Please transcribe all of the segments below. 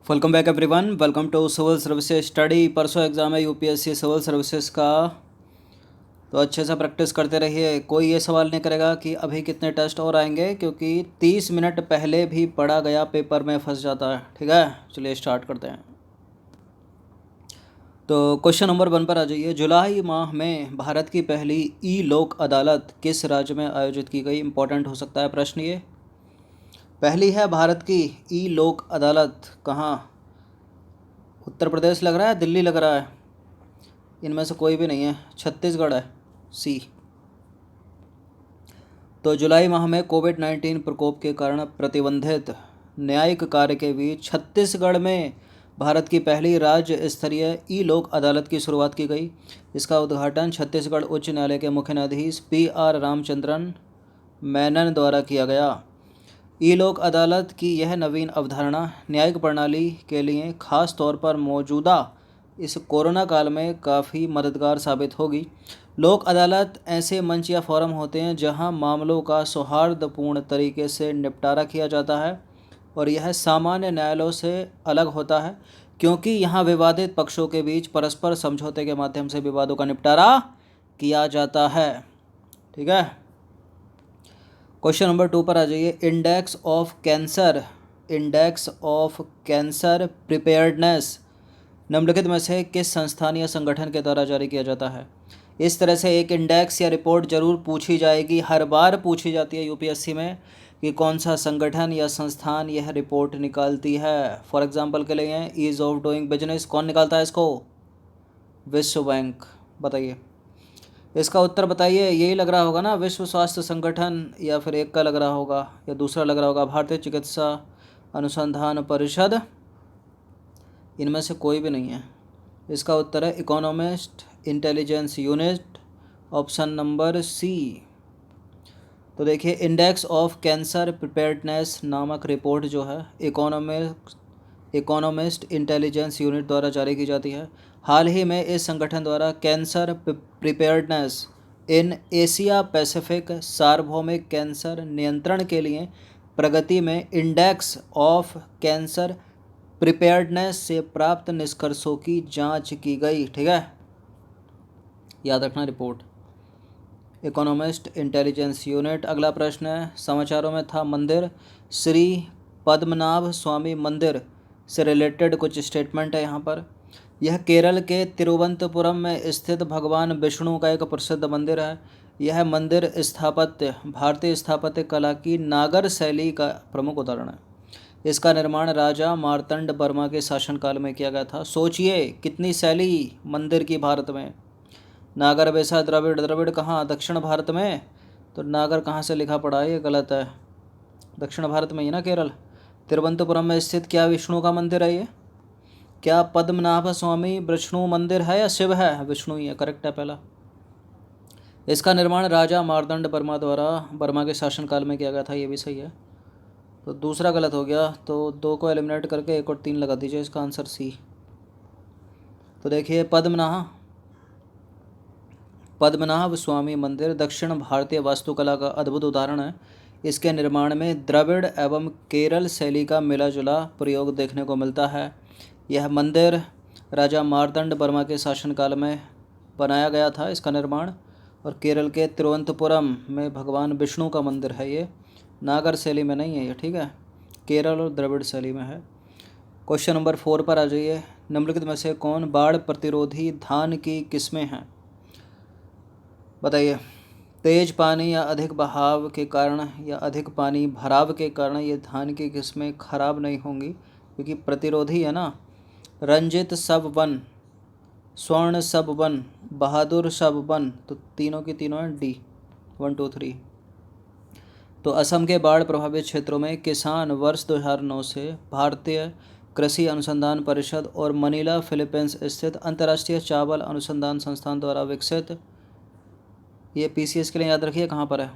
Welcome back everyone. Welcome to civil services study. परसों exam है UPSC civil services का, तो अच्छे से प्रैक्टिस करते रहिए। कोई ये सवाल नहीं करेगा कि अभी कितने टेस्ट और आएंगे, क्योंकि 30 मिनट पहले भी पढ़ा गया पेपर में फंस जाता है। ठीक है, चलिए स्टार्ट करते हैं। तो क्वेश्चन नंबर 1 पर आ जाइए। जुलाई माह में भारत की पहली ई लोक अदालत किस राज्य में आयोजित की गई? इंपॉर्टेंट हो सकता है प्रश्न ये। पहली है भारत की ई लोक अदालत कहाँ? उत्तर प्रदेश लग रहा है, दिल्ली लग रहा है, इनमें से कोई भी नहीं है। छत्तीसगढ़ है, सी। तो जुलाई माह में कोविड-19 प्रकोप के कारण प्रतिबंधित न्यायिक कार्य के बीच छत्तीसगढ़ में भारत की पहली राज्य स्तरीय ई लोक अदालत की शुरुआत की गई। इसका उद्घाटन छत्तीसगढ़ उच्च न्यायालय के मुख्य न्यायाधीश पी.आर. रामचंद्रन मेनन द्वारा किया गया। ई लोक अदालत की यह नवीन अवधारणा न्यायिक प्रणाली के लिए खास तौर पर मौजूदा इस कोरोना काल में काफ़ी मददगार साबित होगी। लोक अदालत ऐसे मंच या फोरम होते हैं जहां मामलों का सौहार्दपूर्ण तरीके से निपटारा किया जाता है, और यह सामान्य न्यायालयों से अलग होता है क्योंकि यहाँ विवादित पक्षों के बीच परस्पर समझौते के माध्यम से विवादों का निपटारा किया जाता है। ठीक है, क्वेश्चन नंबर 2 पर आ जाइए। इंडेक्स ऑफ कैंसर प्रिपेयर्डनेस निम्नलिखित में से किस संस्थान या संगठन के द्वारा जारी किया जाता है? इस तरह से एक इंडेक्स या रिपोर्ट जरूर पूछी जाएगी, हर बार पूछी जाती है यूपीएससी में कि कौन सा संगठन या संस्थान यह रिपोर्ट निकालती है। फॉर एग्जांपल के लिए ईज ऑफ डूइंग बिजनेस कौन निकालता है इसको? विश्व बैंक। बताइए इसका उत्तर बताइए। यही लग रहा होगा ना, विश्व स्वास्थ्य संगठन, या फिर एक का लग रहा होगा या दूसरा लग रहा होगा भारतीय चिकित्सा अनुसंधान परिषद। इनमें से कोई भी नहीं है। इसका उत्तर है economist intelligence unit, option number C. तो देखिए, इंडेक्स ऑफ कैंसर प्रिपेयर्डनेस नामक रिपोर्ट जो है इकोनॉमिस्ट इंटेलिजेंस यूनिट द्वारा जारी की जाती है। हाल ही में इस संगठन द्वारा cancer preparedness in Asia Pacific सार्वभौमिक कैंसर नियंत्रण के लिए प्रगति में इंडेक्स ऑफ कैंसर प्रिपेयर्डनेस से प्राप्त निष्कर्षों की जांच की गई। ठीक है, याद रखना रिपोर्ट इकोनॉमिस्ट इंटेलिजेंस यूनिट। अगला प्रश्न है, समाचारों में था मंदिर श्री पद्मनाभ स्वामी मंदिर से रिलेटेड कुछ स्टेटमेंट है यहाँ पर। यह केरल के तिरुवनंतपुरम में स्थित भगवान विष्णु का एक प्रसिद्ध मंदिर है। यह मंदिर स्थापत्य भारतीय स्थापत्य कला की नागर शैली का प्रमुख उदाहरण है। इसका निर्माण राजा मार्तंड वर्मा के शासनकाल में किया गया था। सोचिए कितनी शैली मंदिर की भारत में। नागर वैसा द्रविड़, द्रविड़ कहाँ? दक्षिण भारत में। तो नागर कहाँ से लिखा पड़ा है? ये गलत है, दक्षिण भारत में ही ना, केरल। तिरुवनंतपुरम में स्थित क्या विष्णु का मंदिर है ये? क्या पद्मनाभ स्वामी विष्णु मंदिर है या शिव है? विष्णु ही है, करेक्ट है पहला। इसका निर्माण राजा मार्तंड वर्मा के शासनकाल में किया गया था, ये भी सही है। तो दूसरा गलत हो गया, तो 2 को एलिमिनेट करके 1 और 3 लगा दीजिए। इसका आंसर सी। तो देखिए, पद्मनाभ स्वामी मंदिर दक्षिण भारतीय वास्तुकला का अद्भुत उदाहरण है। इसके निर्माण में द्रविड़ एवं केरल शैली का मिला-जुला प्रयोग देखने को मिलता है। यह मंदिर राजा मार्तंड वर्मा के शासनकाल में बनाया गया था, इसका निर्माण। और केरल के तिरुवनंतपुरम में भगवान विष्णु का मंदिर है ये, नागर शैली में नहीं है ये। ठीक है, केरल और द्रविड़ शैली में है। क्वेश्चन नंबर 4 पर आ जाइए। निम्नलिखित में से कौन बाढ़ प्रतिरोधी धान की किस्में हैं? बताइए। तेज पानी या अधिक बहाव के कारण या अधिक पानी भराव के कारण ये धान की किस्में खराब नहीं होंगी, क्योंकि प्रतिरोधी है ना। रंजित सब वन, स्वर्ण सब वन, बहादुर सब वन, तो तीनों की तीनों हैं डी, 1 2 3। तो असम के बाढ़ प्रभावित क्षेत्रों में किसान वर्ष 2009 से भारतीय कृषि अनुसंधान परिषद और मनीला फिलीपींस स्थित अंतर्राष्ट्रीय चावल अनुसंधान संस्थान द्वारा विकसित, ये पीसीएस के लिए याद रखिए कहाँ पर है,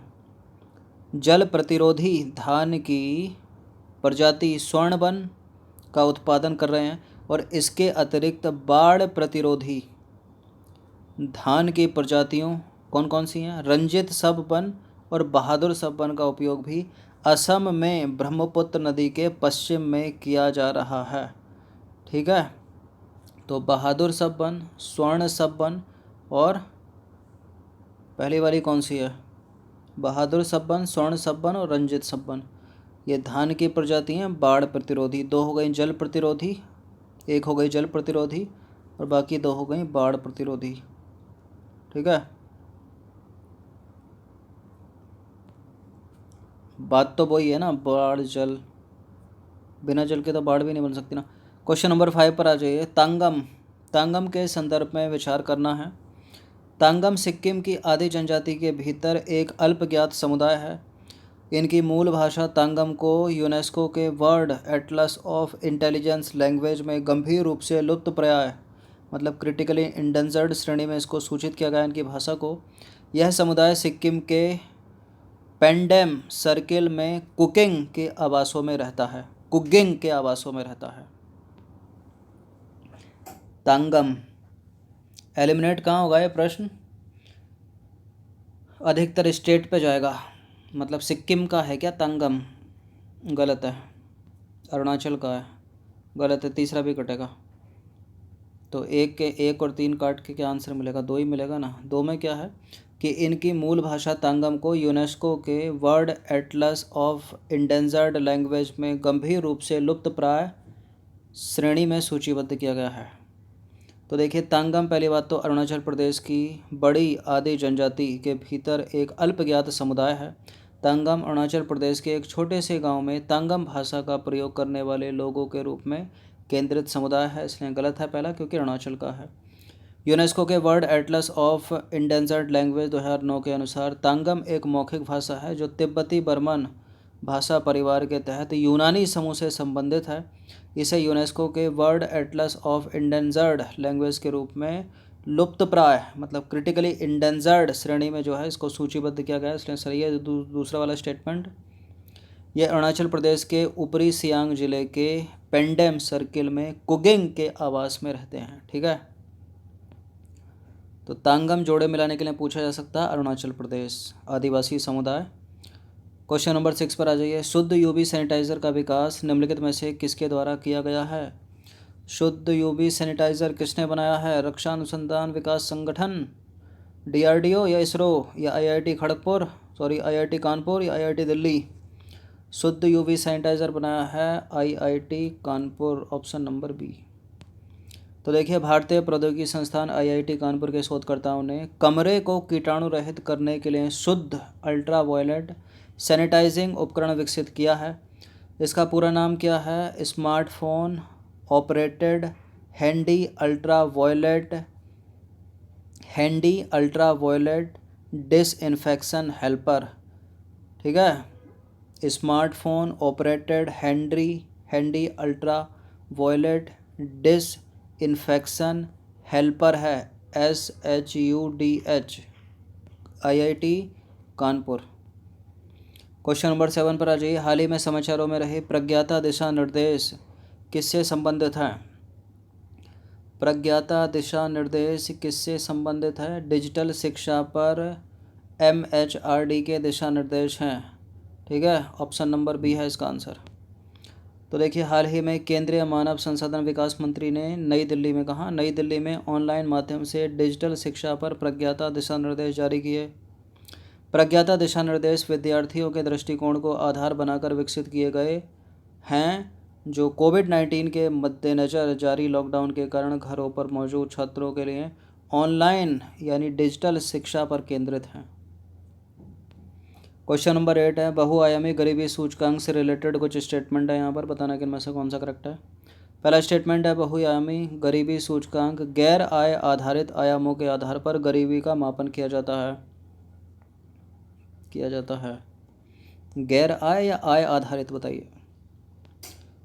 जल प्रतिरोधी धान की प्रजाति स्वर्णवन का उत्पादन कर रहे हैं। और इसके अतिरिक्त बाढ़ प्रतिरोधी धान की प्रजातियों कौन कौन सी हैं? रंजित सब वन और बहादुर सब वन का उपयोग भी असम में ब्रह्मपुत्र नदी के पश्चिम में किया जा रहा है। ठीक है। तो बहादुर सब वन, स्वर्ण सब वन, और पहली वाली कौन सी है? बहादुर सब वन, स्वर्ण सब वन और रंजित सब वन। ये धान की प्रजाति हैं बाढ़ प्रतिरोधी। दो हो गई जल प्रतिरोधी, एक हो गई जल प्रतिरोधी, और बाकी दो हो गई बाढ़ प्रतिरोधी। ठीक है, बात तो वही है ना, बाढ़ जल, बिना जल के तो बाढ़ भी नहीं बन सकती ना। क्वेश्चन नंबर 5 पर आ जाइए। तांगम, तांगम के संदर्भ में विचार करना है। तांगम सिक्किम की आदि जनजाति के भीतर एक अल्पज्ञात समुदाय है। इनकी मूल भाषा तांगम को यूनेस्को के world Atlas of intelligence language में गंभीर रूप से लुप्तप्राय, मतलब क्रिटिकली इंडेंजर्ड श्रेणी में इसको सूचित किया गया इनकी भाषा को। यह समुदाय सिक्किम के पेंडेम सर्किल में कुकिंग के आवासों में रहता है, कुकिंग के आवासों में रहता है। तांगम एलिमिनेट कहाँ होगा ये प्रश्न? अधिकतर स्टेट पे जाएगा, मतलब सिक्किम का है क्या तांगम? गलत है। अरुणाचल का है, गलत है। तीसरा भी कटेगा। तो एक के 1 और 3 काट के क्या आंसर मिलेगा? 2 ही मिलेगा ना। 2 में क्या है कि इनकी मूल भाषा तांगम को यूनेस्को के world Atlas of endangered language में गंभीर रूप से लुप्तप्राय श्रेणी में सूचीबद्ध किया गया है। तो देखिए, तांगम पहली बात तो अरुणाचल प्रदेश की बड़ी आदि जनजाति के भीतर एक अल्पज्ञात समुदाय है। तांगम अरुणाचल प्रदेश के एक छोटे से गांव में तांगम भाषा का प्रयोग करने वाले लोगों के रूप में केंद्रित समुदाय है, इसलिए गलत है पहला, क्योंकि अरुणाचल का है। यूनेस्को के world Atlas of endangered language 2009 के अनुसार तांगम एक मौखिक भाषा है जो तिब्बती बर्मन भाषा परिवार के तहत यूनानी समूह से संबंधित है। इसे यूनेस्को के world Atlas of endangered language के रूप में लुप्तप्राय, मतलब क्रिटिकली इंडेंजर्ड श्रेणी में जो है इसको सूचीबद्ध किया गया है, इसलिए सही है दूसरा वाला स्टेटमेंट। यह अरुणाचल प्रदेश के ऊपरी सियांग जिले के पेंडेम सर्किल में कुकिंग के आवास में रहते हैं। ठीक है, तो तांगम जोड़े मिलाने के लिए पूछा जा सकता है अरुणाचल प्रदेश आदिवासी समुदाय। क्वेश्चन नंबर 6 पर आ जाइए। शुद्ध यूवी सैनिटाइज़र का विकास निम्नलिखित में से किसके द्वारा किया गया है? शुद्ध यूवी सैनिटाइज़र किसने बनाया है? रक्षा अनुसंधान विकास संगठन, DRDO या इसरो या IIT खड़गपुर, IIT कानपुर या IIT दिल्ली? शुद्ध यूवी सैनिटाइज़र बनाया है IIT Kanpur, option number B. तो देखिए, भारतीय प्रौद्योगिकी संस्थान IIT कानपुर के शोधकर्ताओं ने कमरे को कीटाणु रहित करने के लिए शुद्ध अल्ट्रावायलेट सैनिटाइजिंग उपकरण विकसित किया है। इसका पूरा नाम क्या है? Smartphone operated handy ultraviolet disinfection helper. ठीक है, smartphone operated handy ultraviolet disinfection helper है, SHUDH, IIT Kanpur. Question number 7 पर आ जाइए। हाल ही में समाचारों में रहे प्रज्ञाता दिशा निर्देश किससे संबंधित हैं? प्रज्ञाता दिशा निर्देश किससे संबंधित है? डिजिटल शिक्षा पर MHRD के दिशा निर्देश हैं। ठीक है, ऑप्शन नंबर बी है इसका आंसर। तो देखिए, हाल ही में केंद्रीय मानव संसाधन विकास मंत्री ने नई दिल्ली में कहा, नई दिल्ली में ऑनलाइन माध्यम से डिजिटल शिक्षा पर प्रज्ञाता दिशा निर्देश जारी किए। प्रज्ञाता दिशा निर्देश विद्यार्थियों के दृष्टिकोण को आधार बनाकर विकसित किए गए हैं, जो कोविड-19 के मद्देनज़र जारी लॉकडाउन के कारण घरों पर मौजूद छात्रों के लिए ऑनलाइन यानी डिजिटल शिक्षा पर केंद्रित हैं। क्वेश्चन नंबर 8 है। बहुआयामी गरीबी सूचकांक से रिलेटेड कुछ स्टेटमेंट है, यहाँ पर बताना कि इनमें से कौन सा करेक्ट है। पहला स्टेटमेंट है, बहुआयामी गरीबी सूचकांक गैर आय आधारित आयामों के आधार पर गरीबी का मापन किया जाता है। गैर आय या आय आधारित, बताइए।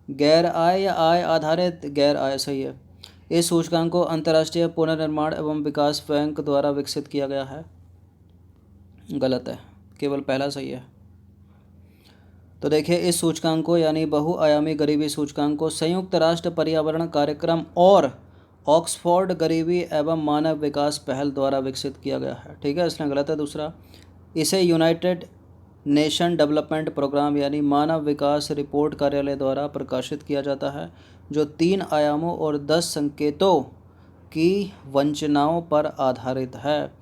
गैर आय या आय आधारित? गैर आय सही है। इस सूचकांक को अंतर्राष्ट्रीय पुनर्निर्माण एवं विकास बैंक द्वारा विकसित किया गया है। गलत है, केवल पहला सही है। तो देखिए, इस सूचकांक को यानी बहुआयामी गरीबी सूचकांक को संयुक्त राष्ट्र पर्यावरण कार्यक्रम और ऑक्सफोर्ड गरीबी एवं मानव विकास पहल द्वारा विकसित किया गया है। ठीक है, इसलिए गलत है दूसरा। इसे यूनाइटेड नेशन डेवलपमेंट प्रोग्राम यानी मानव विकास रिपोर्ट कार्यालय द्वारा प्रकाशित किया जाता है, जो 3 आयामों और 10 संकेतों की वंचनाओं पर आधारित है।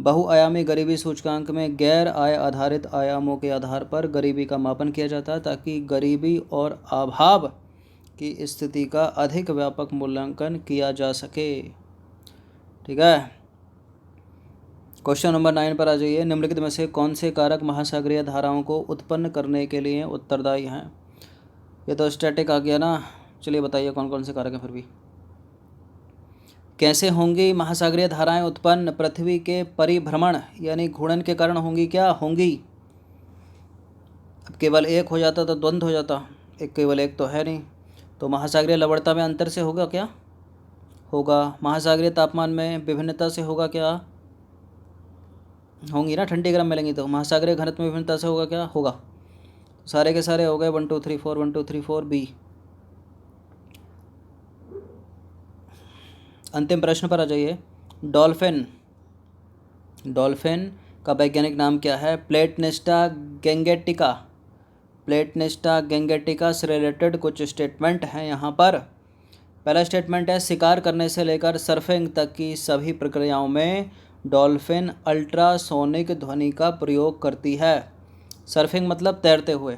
बहुआयामी गरीबी सूचकांक में गैर आय आधारित आयामों के आधार पर गरीबी का मापन किया जाता है, ताकि गरीबी और अभाव की स्थिति का अधिक व्यापक मूल्यांकन किया जा सके। ठीक है, क्वेश्चन नंबर 9 पर आ जाइए। निम्नलिखित में से कौन से कारक महासागरीय धाराओं को उत्पन्न करने के लिए उत्तरदायी हैं? ये तो स्टैटिक आ गया ना, चलिए बताइए कौन कौन से कारक हैं फिर भी। कैसे होंगी महासागरीय धाराएं उत्पन्न? पृथ्वी के परिभ्रमण यानी घूर्णन के कारण होंगी। क्या होंगी? अब केवल एक हो जाता तो द्वंद्व हो जाता, एक केवल एक तो है नहीं, तो महासागरीय लवणता में अंतर से होगा क्या? होगा। महासागरीय तापमान में विभिन्नता से होगा क्या? होंगी ना, ठंडी गर्म मिलेंगी तो। महासागरीय घनत्व में विभिन्नता से होगा क्या? होगा। सारे के सारे हो गए 1 2 3 4 1 2 3 4 बी। अंतिम प्रश्न पर आ जाइए। डॉल्फिन का वैज्ञानिक नाम क्या है? प्लेटनेस्टा गैंगेटिका। प्लेटनेस्टा गैंगेटिका से रिलेटेड कुछ स्टेटमेंट हैं यहाँ पर। पहला स्टेटमेंट है, शिकार करने से लेकर सर्फिंग तक की सभी प्रक्रियाओं में डॉल्फिन अल्ट्रासोनिक ध्वनि का प्रयोग करती है। सर्फिंग मतलब तैरते हुए।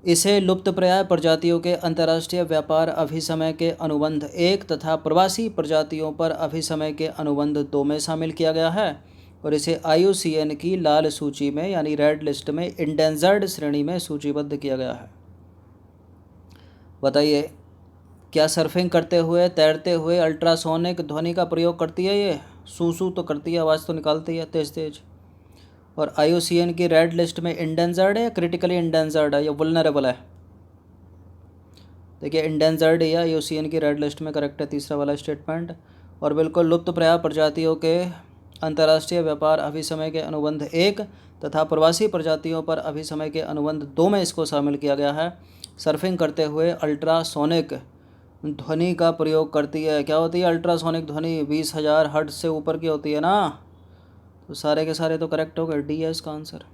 इसे लुप्तप्राय प्रजातियों के अंतर्राष्ट्रीय व्यापार अभिसमय के अनुबंध 1 तथा प्रवासी प्रजातियों पर अभिसमय के अनुबंध 2 में शामिल किया गया है, और इसे IUCN की लाल सूची में यानी रेड लिस्ट में इंडेंजर्ड श्रेणी में सूचीबद्ध किया गया है। बताइए, क्या सर्फिंग करते हुए तैरते हुए अल्ट्रासोनिक ध्वनि का प्रयोग करती है? ये सूसू तो करती है, आवाज़ तो निकालती है तेज़ तेज़। और IUCN की रेड लिस्ट में इंडेंजर्ड है या क्रिटिकली इंडेंजर्ड है या वुल्नरेबल है? देखिए, इंडेंजर्ड या IUCN की रेड लिस्ट में करेक्ट है तीसरा वाला स्टेटमेंट। और बिल्कुल लुप्तप्राय प्रजातियों के अंतर्राष्ट्रीय व्यापार अभिसमय के अनुबंध 1 तथा प्रवासी प्रजातियों पर अभिसमय के अनुबंध 2 में इसको शामिल किया गया है। सर्फिंग करते हुए अल्ट्रासोनिक ध्वनि का प्रयोग करती है। क्या होती है अल्ट्रासोनिक ध्वनि? 20,000 हर्ट्ज से ऊपर की होती है ना, तो सारे के सारे तो करेक्ट हो गए, डी है इसका आंसर।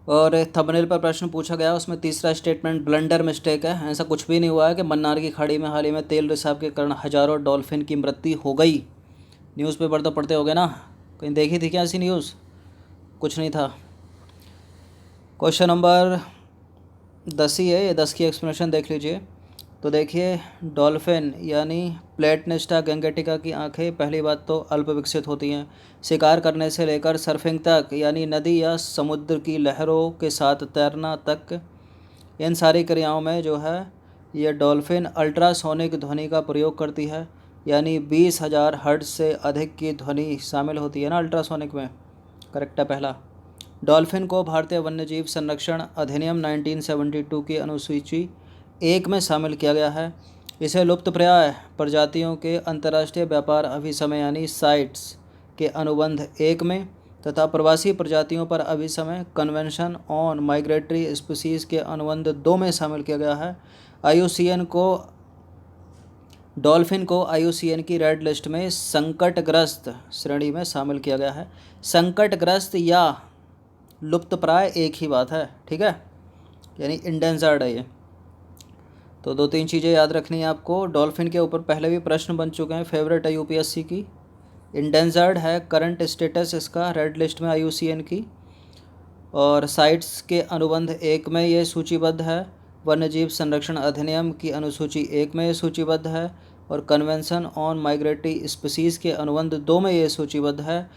और थंबनेल पर प्रश्न पूछा गया, उसमें तीसरा स्टेटमेंट ब्लंडर मिस्टेक है। ऐसा कुछ भी नहीं हुआ है कि मन्नार की खाड़ी में हाल ही में तेल रिसाव के कारण हजारों डॉल्फिन की मृत्यु हो गई। न्यूज़पेपर तो पढ़ते होगे ना, कहीं देखी थी क्या ऐसी न्यूज़? कुछ नहीं था। क्वेश्चन नंबर 10 ही है, ये 10 की एक्सप्लेनेशन देख लीजिए। तो देखिए, डॉल्फिन यानी प्लेटनेस्टा गैंगेटिका की आंखें पहली बात तो अल्प विकसित होती हैं। शिकार करने से लेकर सर्फिंग तक यानी नदी या समुद्र की लहरों के साथ तैरना तक, इन सारी क्रियाओं में जो है ये डॉल्फिन अल्ट्रासोनिक ध्वनि का प्रयोग करती है, यानी 20,000 हर्ट्ज से अधिक की ध्वनि शामिल होती है ना अल्ट्रासोनिक में। करेक्ट है पहला। डॉल्फिन को भारतीय वन्यजीव संरक्षण अधिनियम 1972 की अनुसूची 1 में शामिल किया गया है। इसे लुप्तप्राय प्रजातियों के अंतर्राष्ट्रीय व्यापार अभिसमय यानी साइट्स के अनुबंध 1 में तथा प्रवासी प्रजातियों पर अभिसमय कन्वेंशन ऑन माइग्रेटरी स्पीसीज के अनुबंध 2 में शामिल किया गया है। डॉल्फिन को IUCN की रेड लिस्ट में संकटग्रस्त श्रेणी में शामिल किया गया है। संकटग्रस्त या लुप्तप्राय एक ही बात है, ठीक है, यानी इंडेंजर्ड है ये। तो 2-3 चीज़ें याद रखनी है आपको। डॉल्फिन के ऊपर पहले भी प्रश्न बन चुके हैं, फेवरेट है UPSC की। इंडेंजर्ड है करंट स्टेटस इसका रेड लिस्ट में IUCN की, और साइट्स के अनुबंध 1 में ये सूचीबद्ध है। वन्यजीव संरक्षण अधिनियम की अनुसूची 1 में ये सूचीबद्ध है, और कन्वेंशन ऑन माइग्रेटरी स्पीसीज़ के अनुबंध 2 में ये सूचीबद्ध है।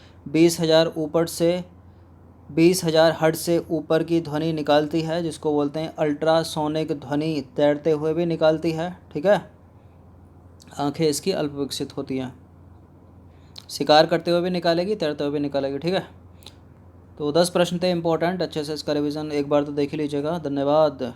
20,000 हर्ट्ज से ऊपर की ध्वनि निकालती है, जिसको बोलते हैं अल्ट्रासोनिक ध्वनि, तैरते हुए भी निकालती है, ठीक है। आंखें इसकी अल्प विकसित होती हैं, शिकार करते हुए भी निकालेगी, तैरते हुए भी निकालेगी, ठीक है। तो 10 प्रश्न थे इंपॉर्टेंट, अच्छे से इसका रिवीजन एक बार तो देख ही लीजिएगा। धन्यवाद।